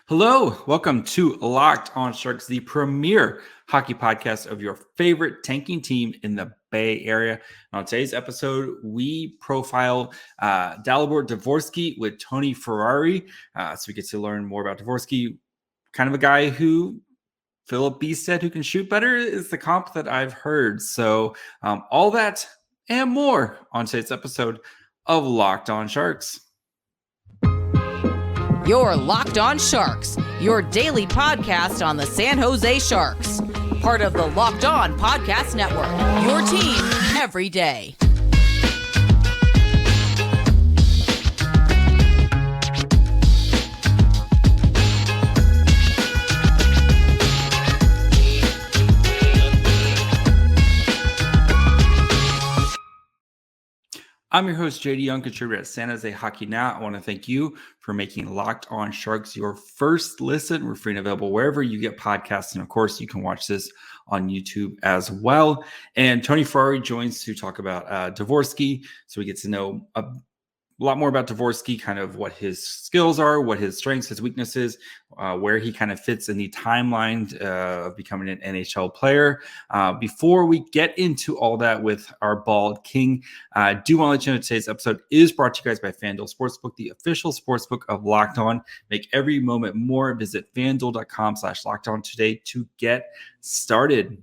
Hello, welcome to Locked On Sharks, the premier hockey podcast of your favorite tanking team in the Bay Area. And on today's episode, we profile Dalibor Dvorský with Tony Ferrari. So we get to learn more about Dvorský, kind of a guy who Filip Bystedt, who can shoot better, is the comp that I've heard. So all that and more on today's episode of Locked On Sharks. You're Locked On Sharks, your daily podcast on the San Jose Sharks. Part of the Locked On Podcast Network, your team every day. I'm your host, JD Young, contributor at San Jose Hockey Now. I want to thank you for making Locked On Sharks your first listen. We're free and available wherever you get podcasts. And of course, you can watch this on YouTube as well. And Tony Ferrari joins to talk about Dvorský. So we get to know a lot more about Dvorský, kind of what his skills are, what his strengths, his weaknesses, where he kind of fits in the timeline of becoming an NHL player. Before we get into all that with our Bald King, I do want to let you know today's episode is brought to you guys by FanDuel Sportsbook, the official sportsbook of Locked On. Make every moment more. Visit FanDuel.com/LockedOn today to get started.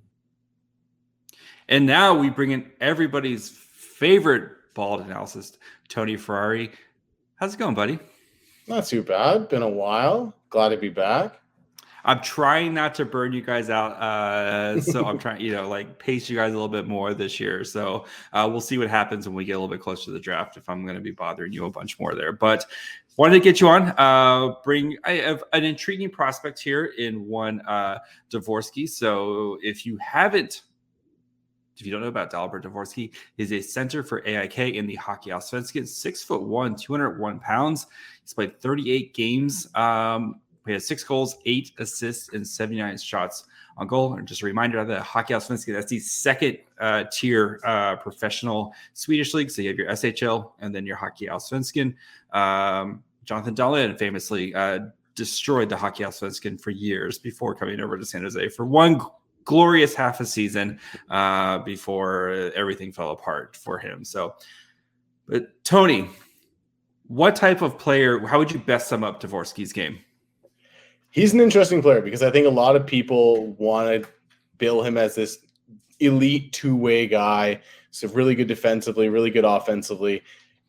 And now we bring in everybody's favorite Bald analysis, Tony Ferrari. How's it going, buddy? Not too bad. Been a while. Glad to be back. I'm trying not to burn you guys out. So I'm trying, pace you guys a little bit more this year. So we'll see what happens when we get a little bit closer to the draft, if I'm going to be bothering you a bunch more there. But wanted to get you on. I have an intriguing prospect here in one Dvorský. So if you don't know about Dalibor Dvorský, he's a center for AIK in the Hockey Allsvenskan, 6'1", 201 pounds. He's played 38 games. He has 6 goals, 8 assists, and 79 shots on goal. And just a reminder of the Hockey Allsvenskan, that's the second tier professional Swedish league. So you have your SHL and then your Hockey Allsvenskan. Jonathan Dahlin famously destroyed the Hockey Allsvenskan for years before coming over to San Jose for one glorious half a season before everything fell apart for him. So, but Tony, what type of player, how would you best sum up Dvorský's game? He's an interesting player because I think a lot of people want to bill him as this elite two-way guy. So really good defensively, really good offensively.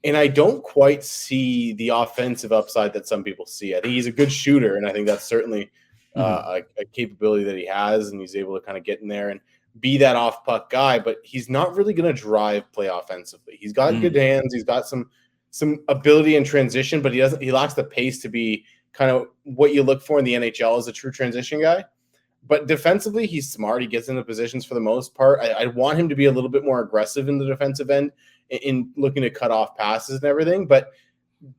And I don't quite see the offensive upside that some people see. I think he's a good shooter, and I think that's certainly a capability that he has, and he's able to kind of get in there and be that off puck guy, but he's not really going to drive play offensively. He's got good hands. He's got some ability in transition, but he lacks the pace to be kind of what you look for in the NHL as a true transition guy. But defensively, he's smart. He gets into positions for the most part. I want him to be a little bit more aggressive in the defensive end in looking to cut off passes and everything. But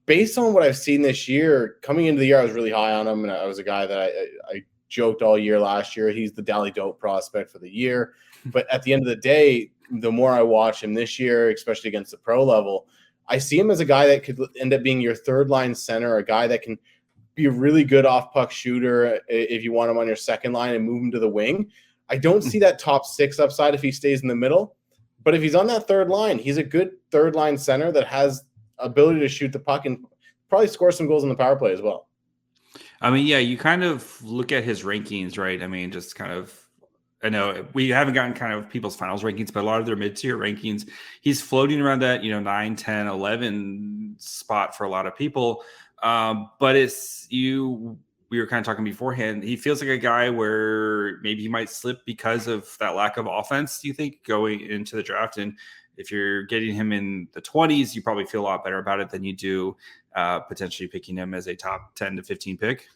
based on what I've seen this year, coming into the year, I was really high on him. And I was a guy that I joked all year last year. He's the Dalibor prospect for the year. But at the end of the day, the more I watch him this year, especially against the pro level, I see him as a guy that could end up being your third line center, a guy that can be a really good off puck shooter if you want him on your second line and move him to the wing. I don't see that top 6 upside if he stays in the middle. But if he's on that third line, he's a good third line center that has ability to shoot the puck and probably score some goals on the power play as well. I mean, yeah, you kind of look at his rankings, right? I mean, just kind of, I know we haven't gotten kind of people's finals rankings, but a lot of their mid-tier rankings, he's floating around that, 9, 10, 11 spot for a lot of people. But we were kind of talking beforehand, he feels like a guy where maybe he might slip because of that lack of offense, do you think, going into the draft? And if you're getting him in the 20s, you probably feel a lot better about it than you do potentially picking him as a top 10 to 15 pick.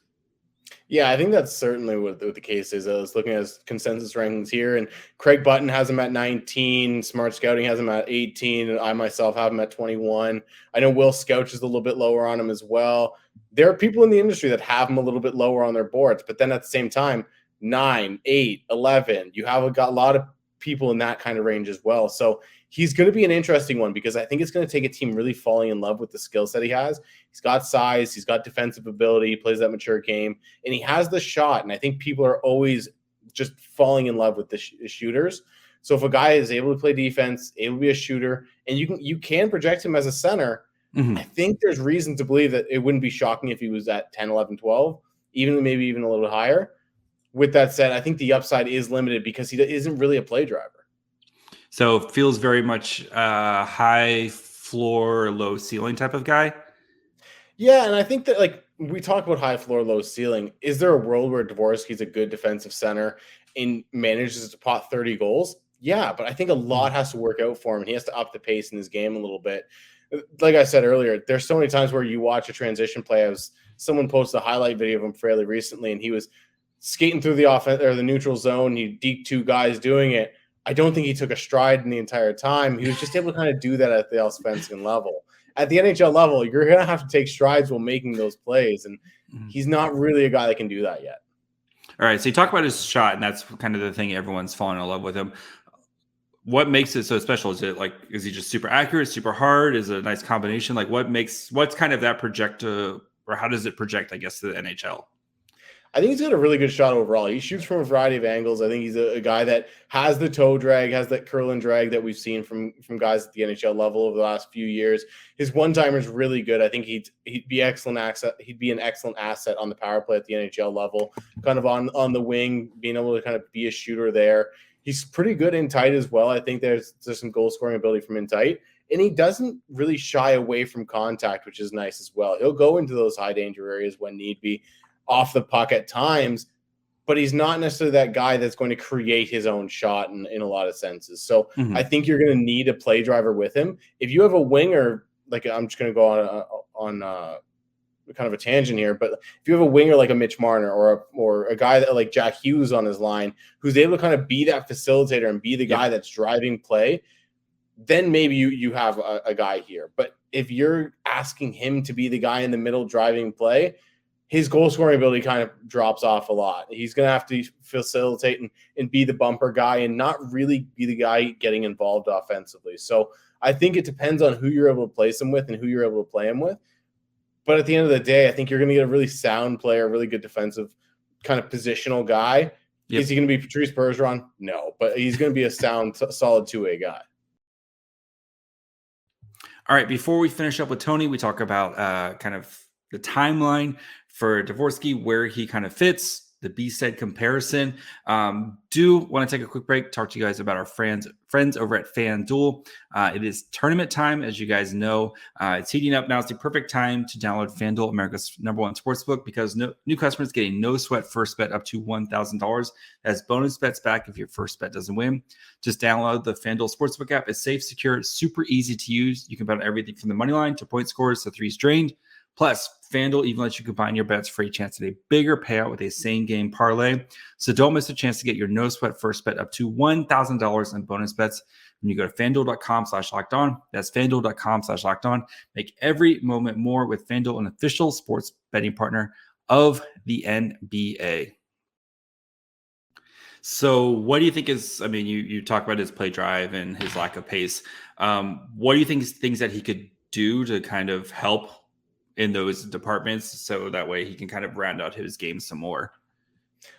Yeah, I think that's certainly what the case is. I was looking at his consensus rankings here, and Craig Button has him at 19. Smart Scouting has him at 18. And I myself have him at 21. I know Will Scouch is a little bit lower on him as well. There are people in the industry that have him a little bit lower on their boards, but then at the same time, 9, 8, 11, you have got a lot of people in that kind of range as well. So he's going to be an interesting one because I think it's going to take a team really falling in love with the skill set he has. He's got size, he's got defensive ability, he plays that mature game, and he has the shot. And I think people are always just falling in love with the shooters. So if a guy is able to play defense, able to be a shooter, and you can project him as a center, I think there's reason to believe that it wouldn't be shocking if he was at 10, 11, 12, maybe even a little higher. With that said, I think the upside is limited because he isn't really a play driver. So it feels very much high floor, low ceiling type of guy. Yeah, and I think that like we talk about high floor, low ceiling. Is there a world where Dvorsky's a good defensive center and manages to pot 30 goals? Yeah, but I think a lot has to work out for him, and he has to up the pace in his game a little bit. Like I said earlier, there's so many times where you watch a transition play. Someone posted a highlight video of him fairly recently, and he was skating through the offense or the neutral zone. He deked two guys doing it. I don't think he took a stride in the entire time. He was just able to kind of do that at the Allsvenskan level. At the NHL level, you're going to have to take strides while making those plays, and he's not really a guy that can do that yet. All right, so you talk about his shot, and that's kind of the thing everyone's falling in love with him. What makes it so special? Is he just super accurate, super hard? Is it a nice combination? Like what's kind of that projector, or how does it project, I guess, to the NHL? I think he's got a really good shot overall. He shoots from a variety of angles. I think he's a guy that has the toe drag, has that curl and drag that we've seen from guys at the NHL level over the last few years. His one-timer is really good. I think he'd be excellent asset. He'd be an excellent asset on the power play at the NHL level, kind of on the wing, being able to kind of be a shooter there. He's pretty good in tight as well. I think there's some goal scoring ability from in tight, and he doesn't really shy away from contact, which is nice as well. He'll go into those high danger areas when need be, off the puck at times, but he's not necessarily that guy that's going to create his own shot in a lot of senses. So I think you're going to need a play driver with him. If you have a winger, like I'm just going to go on kind of a tangent here, but if you have a winger like a Mitch Marner or a guy that like Jack Hughes on his line, who's able to kind of be that facilitator and be the guy that's driving play, then maybe you have a guy here. But if you're asking him to be the guy in the middle driving play, his goal scoring ability kind of drops off a lot. He's going to have to facilitate and be the bumper guy and not really be the guy getting involved offensively. So I think it depends on who you're able to place him with and who you're able to play him with. But at the end of the day, I think you're going to get a really sound player, really good defensive kind of positional guy. Yep. Is he going to be Patrice Bergeron? No, but he's going to be a sound, solid two-way guy. All right, before we finish up with Tony, we talk about kind of the timeline for Dvorsky, where he kind of fits, the Bystedt comparison. Do want to take a quick break, talk to you guys about our friends over at FanDuel. It is tournament time, as you guys know. It's heating up now. It's the perfect time to download FanDuel, America's #1 sportsbook, because new customers getting no sweat first bet up to $1,000. That's bonus bets back if your first bet doesn't win. Just download the FanDuel Sportsbook app. It's safe, secure, super easy to use. You can bet on everything from the money line to point scores to threes drained. Plus, FanDuel even lets you combine your bets for a chance at a bigger payout with a same-game parlay. So don't miss a chance to get your no-sweat first bet up to $1,000 in bonus bets when you go to FanDuel.com/lockedon. That's FanDuel.com/lockedon. Make every moment more with FanDuel, an official sports betting partner of the NBA. So what do you think is, I mean, you talk about his play drive and his lack of pace. What do you think is things that he could do to kind of help in those departments, so that way he can kind of round out his game some more?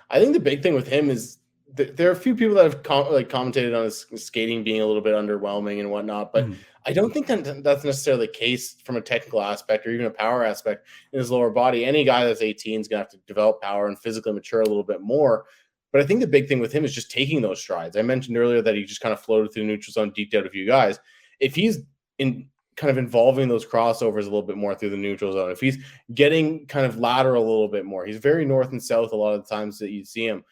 I think the big thing with him is there are a few people that have commentated on his skating being a little bit underwhelming and whatnot, but I don't think that's necessarily the case from a technical aspect or even a power aspect in his lower body. Any guy that's 18 is going to have to develop power and physically mature a little bit more. But I think the big thing with him is just taking those strides. I mentioned earlier that he just kind of floated through the neutral zone, deked out a few guys. If he's kind of involving those crossovers a little bit more through the neutral zone, if he's getting kind of lateral a little bit more, he's very north and south a lot of the times that you see him.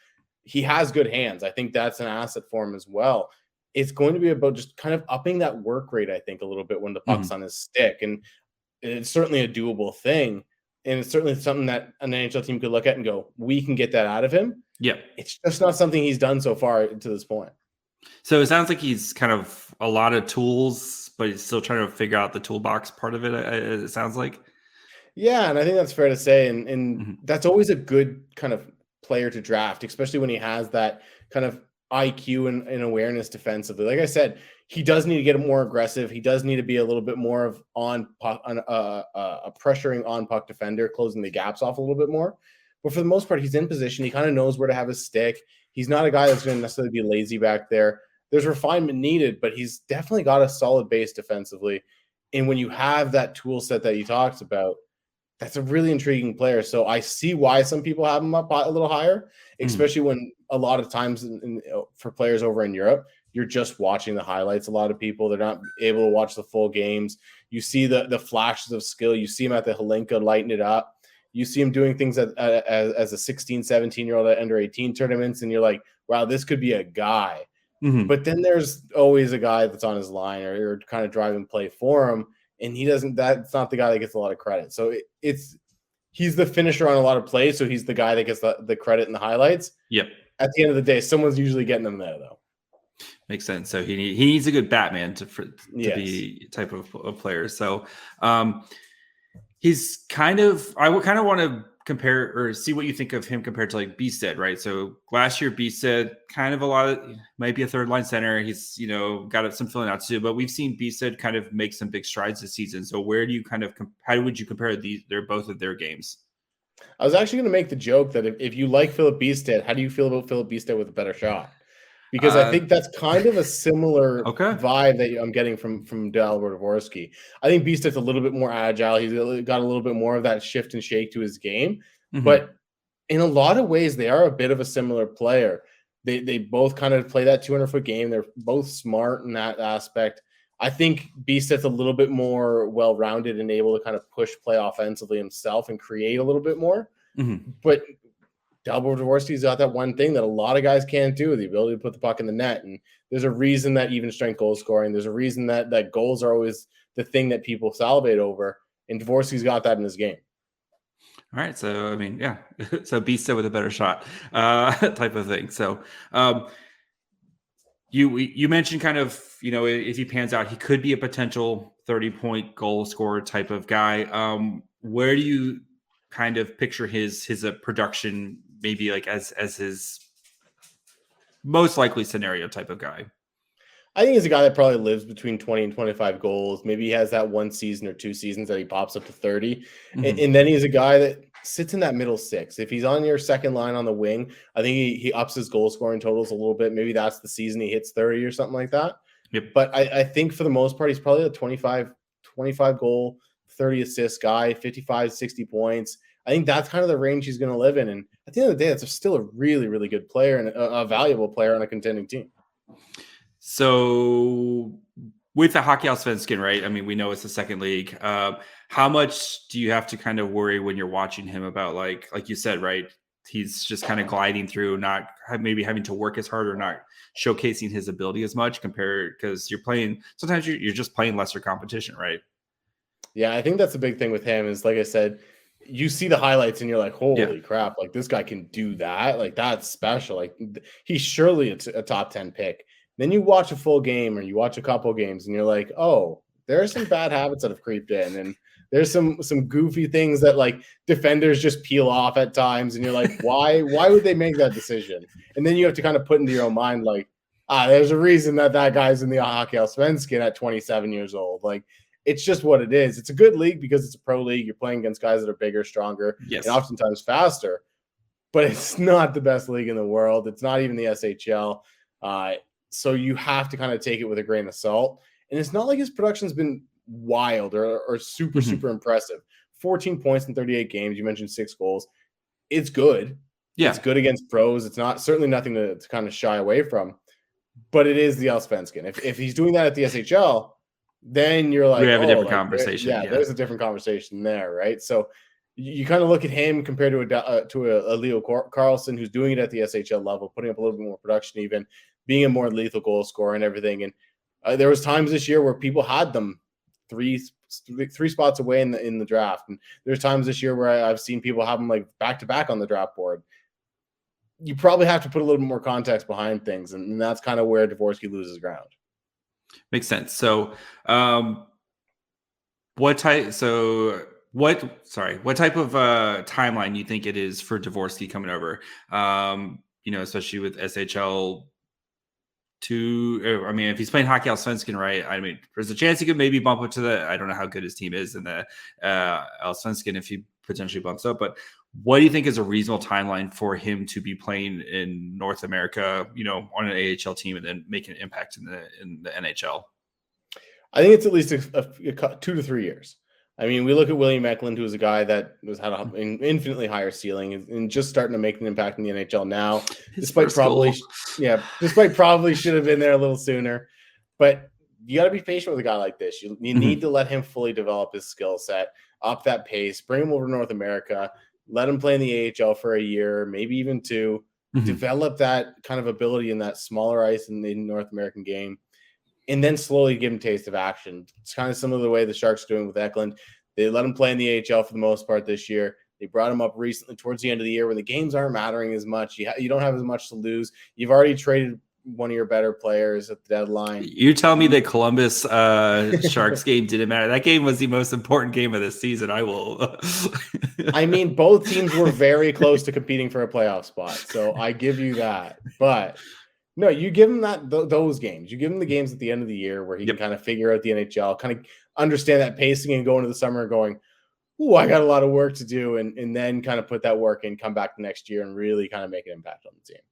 He has good hands. I think that's an asset for him as well. It's going to be about just kind of upping that work rate, I think, a little bit when the puck's on his stick. And it's certainly a doable thing. And it's certainly something that an NHL team could look at and go, we can get that out of him. Yeah. It's just not something he's done so far to this point. So it sounds like he's kind of a lot of tools, but he's still trying to figure out the toolbox part of it, it sounds like. Yeah, and I think that's fair to say. And that's always a good kind of player to draft, especially when he has that kind of IQ and awareness defensively. Like I said, he does need to get more aggressive. He does need to be a little bit more of a pressuring on puck defender, closing the gaps off a little bit more. But for the most part, he's in position. He kind of knows where to have his stick. He's not a guy that's going to necessarily be lazy back there. There's refinement needed, but he's definitely got a solid base defensively. And when you have that tool set that you talked about, that's a really intriguing player. So I see why some people have him up a little higher, especially when a lot of times for players over in Europe, you're just watching the highlights. A lot of people, they're not able to watch the full games. You see the flashes of skill. You see him at the Hlinka lighting it up. You see him doing things as a 16, 17-year-old at under 18 tournaments, and you're like, wow, this could be a guy. Mm-hmm. But then there's always a guy that's on his line or kind of driving play for him, and that's not the guy that gets a lot of credit. So he's the finisher on a lot of plays, so he's the guy that gets the credit in the highlights. Yep. At the end of the day, someone's usually getting him there, though. Makes sense. So he needs a good Batman to be type of player. So he's kind of, I would kind of want to compare or see what you think of him compared to like Bystedt, right? So last year, Bystedt kind of might be a third line center. He's, got some filling out to do, but we've seen Bystedt kind of make some big strides this season. So where do you how would you compare both of their games? I was actually going to make the joke that if you like Filip Bystedt, how do you feel about Filip Bystedt with a better shot? Because I think that's kind of a similar vibe that I'm getting from Dalibor Dvorský. I think Bystedt's a little bit more agile. He's got a little bit more of that shift and shake to his game. Mm-hmm. But in a lot of ways, they are a bit of a similar player. They both kind of play that 200-foot game. They're both smart in that aspect. I think Bystedt's a little bit more well-rounded and able to kind of push play offensively himself and create a little bit more. Mm-hmm. But Dalibor Dvorský's got that one thing that a lot of guys can't do, the ability to put the puck in the net. And there's a reason that even strength goal scoring, there's a reason that goals are always the thing that people salivate over. And Dvorský's got that in his game. All right. So, I mean, yeah. So Bystedt with a better shot type of thing. So you mentioned kind of, if he pans out, he could be a potential 30-point goal scorer type of guy. Where do you kind of picture his production maybe like as his most likely scenario type of guy? I think he's a guy that probably lives between 20 and 25 goals. Maybe he has that one season or two seasons that he pops up to 30. Mm-hmm. And then he's a guy that sits in that middle six. If he's on your second line on the wing, I think he ups his goal scoring totals a little bit. Maybe that's the season he hits 30 or something like that. Yep. But I think for the most part, he's probably a 25 goal, 30 assist guy, 55, 60 points. I think that's kind of the range he's going to live in. And at the end of the day, that's still a really, really good player and a valuable player on a contending team. So with the Hockey Allsvenskan, right? I mean, we know it's the second league. How much do you have to kind of worry when you're watching him about like you said, right? He's just kind of gliding through, not maybe having to work as hard or not showcasing his ability as much because you're playing, sometimes you're just playing lesser competition, right? Yeah, I think that's the big thing with him is, like I said, you see the highlights and you're like, holy crap, like this guy can do that. Like that's special. Like he's surely a top 10 pick. Then you watch a full game or you watch a couple games and you're like, oh, there are some bad habits that have creeped in. And there's some goofy things that like defenders just peel off at times. And you're like, why would they make that decision? And then you have to kind of put into your own mind, like, there's a reason that guy's in the Hockey Allsvenskan at 27 years old. Like, it's just what it is. It's a good league because it's a pro league. You're playing against guys that are bigger, stronger, and oftentimes faster. But it's not the best league in the world. It's not even the SHL. So you have to kind of take it with a grain of salt. And it's not like his production's been wild or super, super impressive. 14 points in 38 games. You mentioned 6 goals. It's good. Yeah. It's good against pros. It's certainly nothing to kind of shy away from. But it is the Allsvenskan. If he's doing that at the SHL, then you're like, we have a different conversation. There's a different conversation there, right? So you kind of look at him compared to a Leo Carlson who's doing it at the SHL level, putting up a little bit more production, even being a more lethal goal scorer and everything. And there was times this year where people had them three spots away in the draft, and there's times this year where I've seen people have them like back to back on the draft board. You probably have to put a little bit more context behind things, and that's kind of where Dvorský loses ground. Makes sense. So, what type of timeline you think it is for Dvorský coming over? Especially with SHL I mean, if he's playing hockey Allsvenskan, right? I mean, there's a chance he could maybe bump up to I don't know how good his team is in the Allsvenskan if he potentially bumps up, but what do you think is a reasonable timeline for him to be playing in North America, on an AHL team and then making an impact in the NHL? I think it's at least a 2 to 3 years. I mean, we look at William Eklund, who's a guy that had an infinitely higher ceiling and just starting to make an impact in the NHL now, despite probably should have been there a little sooner. But you got to be patient with a guy like this. You need to let him fully develop his skill set, up that pace, bring him over to North America, let him play in the AHL for a year, maybe even 2, develop that kind of ability in that smaller ice in the North American game, and then slowly give him a taste of action. It's kind of similar to the way the Sharks are doing with Eklund. They let him play in the AHL for the most part this year. They brought him up recently towards the end of the year when the games aren't mattering as much. You don't have as much to lose. You've already traded one of your better players at the deadline. You tell me the Columbus Sharks game didn't matter. That game was the most important game of the season. I will. I mean, both teams were very close to competing for a playoff spot, so I give you that. But no, you give him those games. You give him the games at the end of the year where he can kind of figure out the NHL, kind of understand that pacing and go into the summer going, "Ooh, I got a lot of work to do," and then kind of put that work in, come back the next year and really kind of make an impact on the team.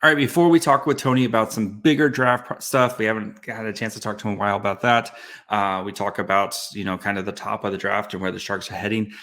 All right, before we talk with Tony about some bigger draft stuff, we haven't had a chance to talk to him in a while about that. We talk about, kind of the top of the draft and where the Sharks are heading.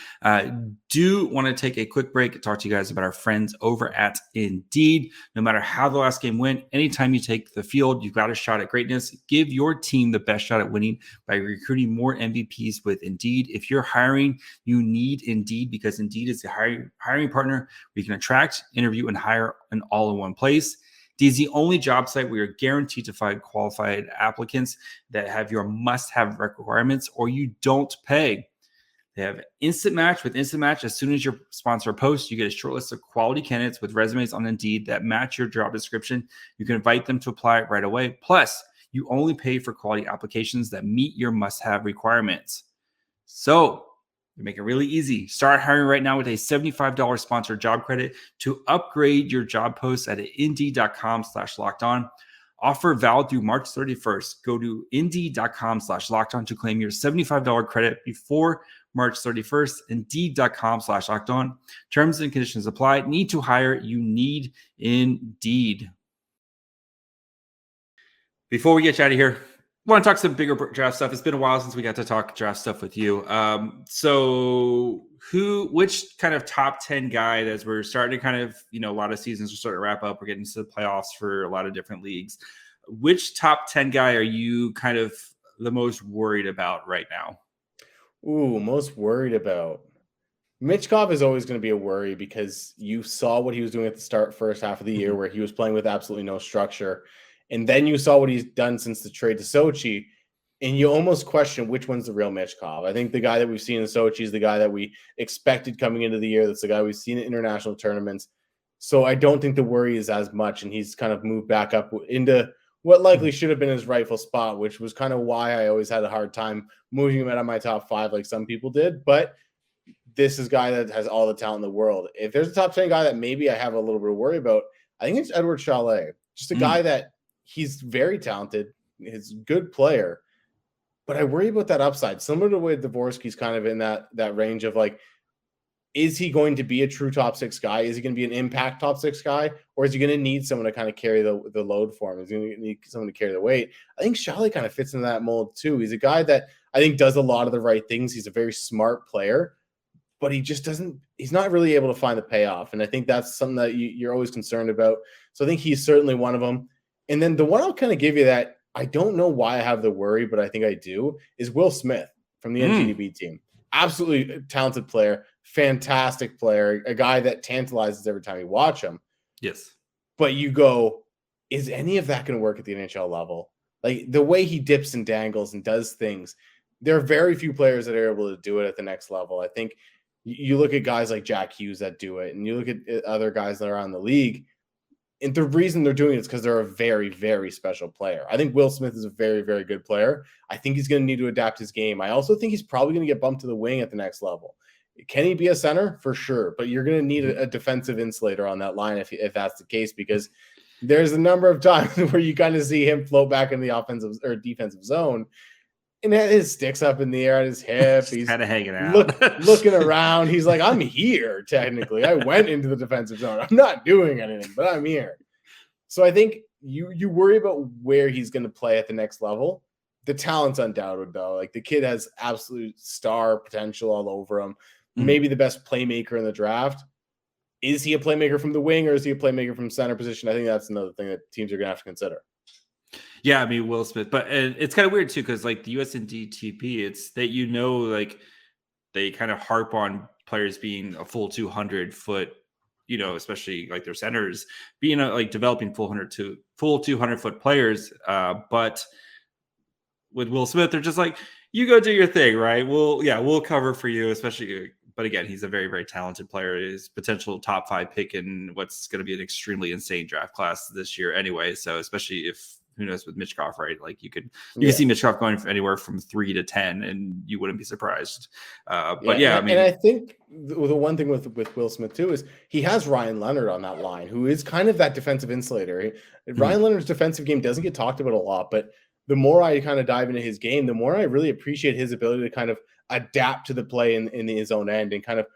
Do want to take a quick break and talk to you guys about our friends over at Indeed. No matter how the last game went, anytime you take the field, you've got a shot at greatness. Give your team the best shot at winning by recruiting more MVPs with Indeed. If you're hiring, you need Indeed because Indeed is the hiring partner where you can attract, interview, and hire an all-in-one place. Indeed is the only job site where you're guaranteed to find qualified applicants that have your must-have requirements or you don't pay. They have Instant Match. With Instant Match, as soon as your sponsor posts, you get a short list of quality candidates with resumes on Indeed that match your job description. You can invite them to apply right away. Plus, you only pay for quality applications that meet your must-have requirements. So, you make it really easy. Start hiring right now with a $75 sponsored job credit to upgrade your job posts at Indeed.com/lockedon. Offer valid through March 31st. Go to Indeed.com/lockedon to claim your $75 credit before March 31st. Indeed.com/lockedon. Terms and conditions apply. Need to hire? You need Indeed. Before we get you out of here, I want to talk some bigger draft stuff. It's been a while since we got to talk draft stuff with you. So which kind of top 10 guy, as we're starting to kind of, a lot of seasons are starting to wrap up. We're getting to the playoffs for a lot of different leagues. Which top 10 guy are you kind of the most worried about right now? Ooh, most worried about. Michkov is always going to be a worry because you saw what he was doing at the first half of the year where he was playing with absolutely no structure. And then you saw what he's done since the trade to Sochi, and you almost question which one's the real Michkov. I think the guy that we've seen in Sochi is the guy that we expected coming into the year. That's the guy we've seen in international tournaments. So I don't think the worry is as much, and he's kind of moved back up into what likely should have been his rightful spot, which was kind of why I always had a hard time moving him out of my top 5 like some people did. But this is a guy that has all the talent in the world. If there's a top 10 guy that maybe I have a little bit of worry about, I think it's Edward Chalet. Just a guy that he's very talented. He's a good player. But I worry about that upside. Similar to the way Dvorský's kind of in that range of like, is he going to be a true top 6 guy? Is he going to be an impact top 6 guy? Or is he going to need someone to kind of carry the load for him? Is he going to need someone to carry the weight? I think Chalet kind of fits into that mold too. He's a guy that I think does a lot of the right things. He's a very smart player, but he just he's not really able to find the payoff. And I think that's something that you're always concerned about. So I think he's certainly one of them. And then the one I'll kind of give you that I don't know why I have the worry, but I think I do, is Will Smith from the NGDB team. Absolutely talented player, fantastic player, a guy that tantalizes every time you watch him. Yes. But you go, is any of that going to work at the NHL level? Like the way he dips and dangles and does things, there are very few players that are able to do it at the next level. I think you look at guys like Jack Hughes that do it, and you look at other guys that are on the league, and the reason they're doing it is because they're a very, very special player. I think Will Smith is a very, very good player. I think he's going to need to adapt his game. I also think he's probably going to get bumped to the wing at the next level. Can he be a center? For sure. But you're going to need a defensive insulator on that line if that's the case, because there's a number of times where you kind of see him float back in the offensive or defensive zone, and his stick's up in the air at his hip. He's kind of hanging out, looking around. He's like, I'm here, technically. I went into the defensive zone. I'm not doing anything, but I'm here. So I think you worry about where he's going to play at the next level. The talent's undoubted, though. Like, the kid has absolute star potential all over him. Maybe the best playmaker in the draft. Is he a playmaker from the wing, or is he a playmaker from center position? I think that's another thing that teams are going to have to consider. Yeah, I mean, Will Smith, but it's kind of weird too, because like the USND TP, it's that, like they kind of harp on players being a full 200-foot, especially like their centers being like developing full 200-foot players. But with Will Smith, they're just like, you go do your thing, right? We'll cover for you, especially. But again, he's a very, very talented player. He's potential top 5 pick in what's going to be an extremely insane draft class this year anyway. So especially if, who knows, with Michkov, right? Like you can see Michkov going anywhere from 3 to 10, and you wouldn't be surprised. But I mean, and I think the one thing with Will Smith too is he has Ryan Leonard on that line, who is kind of that defensive insulator. Ryan Leonard's defensive game doesn't get talked about a lot, but the more I kind of dive into his game, the more I really appreciate his ability to kind of adapt to the play in his own end and kind of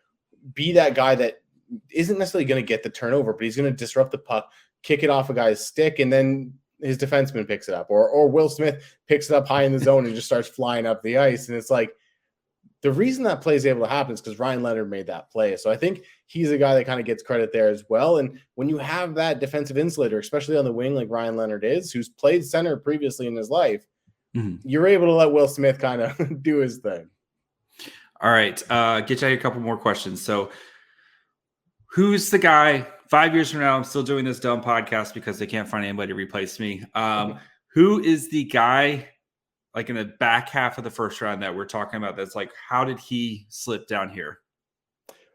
be that guy that isn't necessarily going to get the turnover, but he's going to disrupt the puck, kick it off a guy's stick, and then his defenseman picks it up, or Will Smith picks it up high in the zone and just starts flying up the ice. And it's like, the reason that play is able to happen is because Ryan Leonard made that play. So I think he's a guy that kind of gets credit there as well. And when you have that defensive insulator, especially on the wing like Ryan Leonard is, who's played center previously in his life, you're able to let Will Smith kind of do his thing. All right. Get you a couple more questions. So who's the guy 5 years from now? I'm still doing this dumb podcast because they can't find anybody to replace me. Who is the guy like in the back half of the first round that we're talking about? That's like, how did he slip down here?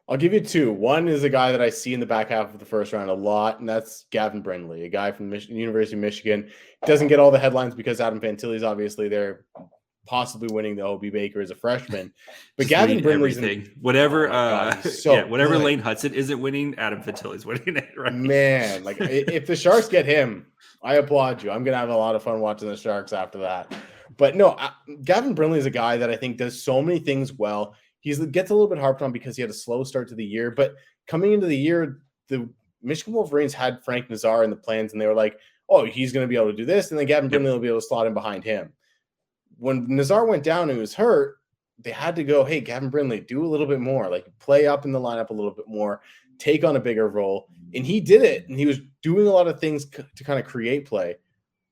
I'll give you 2. One is a guy that I see in the back half of the first round a lot, and that's Gavin Brindley, a guy from University of Michigan. Doesn't get all the headlines because Adam Fantilli's obviously there, possibly winning the OB Baker as a freshman. But just Gavin Brindley's whatever Lane Hudson isn't winning, Adam Fantilli's winning it, right? Man, like if the Sharks get him, I applaud you. I'm going to have a lot of fun watching the Sharks after that. But no, Gavin Brindley is a guy that I think does so many things well. He gets a little bit harped on because he had a slow start to the year. But coming into the year, the Michigan Wolverines had Frank Nazar in the plans, and they were like, oh, he's going to be able to do this, and then Gavin Brindley will be able to slot in behind him. When Nazar went down and he was hurt, they had to go, hey, Gavin Brindley, do a little bit more. Like, play up in the lineup a little bit more, take on a bigger role. And he did it, and he was doing a lot of things to kind of create play,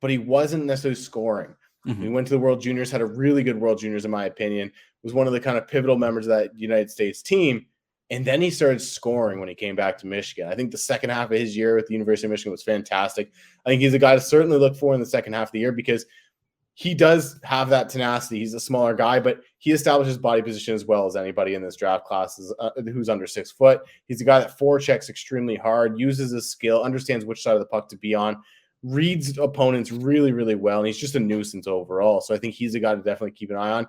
but he wasn't necessarily scoring. He went to the World Juniors, had a really good World Juniors, in my opinion, was one of the kind of pivotal members of that United States team. And then he started scoring when he came back to Michigan. I think the second half of his year with the University of Michigan was fantastic. I think he's a guy to certainly look for in the second half of the year because he does have that tenacity. He's a smaller guy, but he establishes body position as well as anybody in this draft class who's under 6 foot. He's a guy that forechecks extremely hard, uses his skill, understands which side of the puck to be on, reads opponents really, really well, and he's just a nuisance overall. So I think he's a guy to definitely keep an eye on.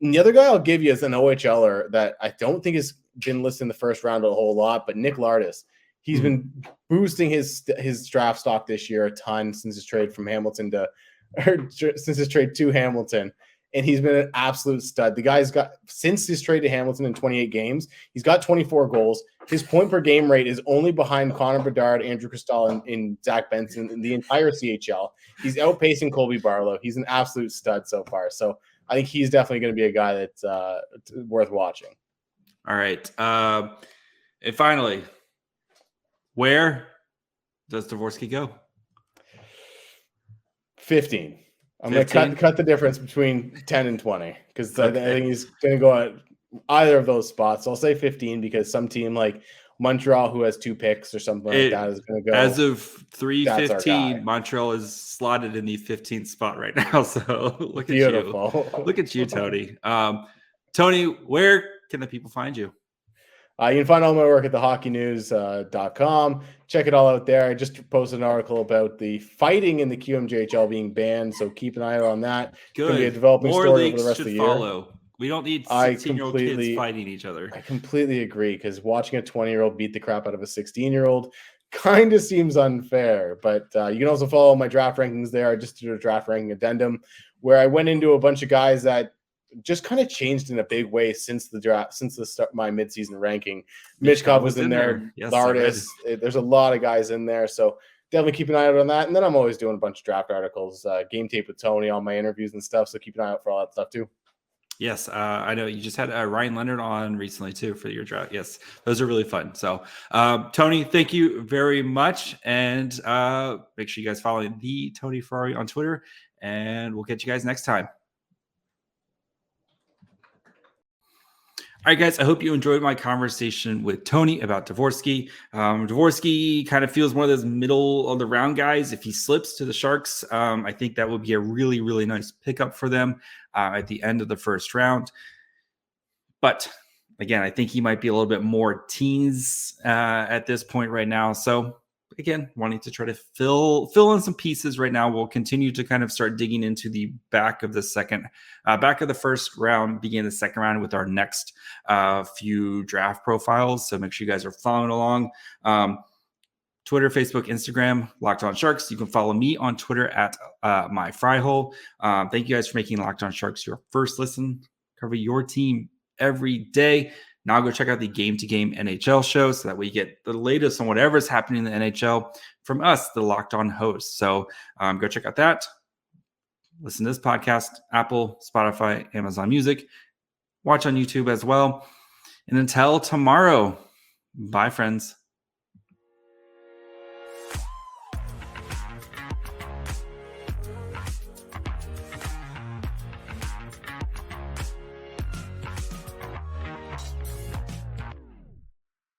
And the other guy I'll give you is an OHLer that I don't think has been listed in the first round a whole lot, but Nick Lardis. He's been boosting his draft stock this year a ton since his trade from Hamilton since his trade to Hamilton, and he's been an absolute stud. The guy's got, since his trade to Hamilton in 28 games, he's got 24 goals. His point per game rate is only behind Connor Bedard, Andrew Cristal, and Zach Benson in the entire CHL. He's outpacing Colby Barlow. He's an absolute stud so far. So I think he's definitely going to be a guy that's worth watching. All right. And finally, where does Dvorský go? 15. I'm going to cut the difference between 10 and 20 because I think he's going to go at either of those spots. So I'll say 15 because some team like Montreal, who has 2 picks or something like that, is going to go. As of 3:15, Montreal is slotted in the 15th spot right now. So look at you. Look at you, Tony. Tony, where can the people find you? You can find all my work at thehockeynews.com. Check it all out there. I just posted an article about the fighting in the QMJHL being banned, so keep an eye out on that. Good. It's going to be a developing More story over the rest of the year. Follow. We don't need 16-year-old kids fighting each other. I completely agree because watching a 20-year-old beat the crap out of a 16-year-old kind of seems unfair. But you can also follow my draft rankings there. I just did a draft ranking addendum where I went into a bunch of guys that just kind of changed in a big way since the draft, since the start my midseason ranking. Michkov was in there. Yes, Lardis. There's a lot of guys in there. So definitely keep an eye out on that. And then I'm always doing a bunch of draft articles, game tape with Tony, all my interviews and stuff. So keep an eye out for all that stuff too. Yes, I know you just had Ryan Leonard on recently too for your draft. Yes, those are really fun. So, Tony, thank you very much, and make sure you guys follow the Tony Ferrari on Twitter, and we'll catch you guys next time. All right, guys, I hope you enjoyed my conversation with Tony about Dvorský. Dvorský kind of feels one of those middle of the round guys. If he slips to the Sharks, I think that would be a really, really nice pickup for them at the end of the first round. But again, I think he might be a little bit more teens at this point right now. So again, wanting to try to fill in some pieces right now. We'll continue to kind of start digging into the back of the first round, begin the second round with our next few draft profiles. So make sure you guys are following along. Twitter, Facebook, Instagram, Locked On Sharks. You can follow me on Twitter at myfryhole. Thank you guys for making Locked On Sharks your first listen. Cover your team every day. Now go check out the Game to Game NHL show so that we get the latest on whatever is happening in the NHL from us, the Locked On hosts. So go check out that. Listen to this podcast, Apple, Spotify, Amazon Music. Watch on YouTube as well. And until tomorrow, bye, friends.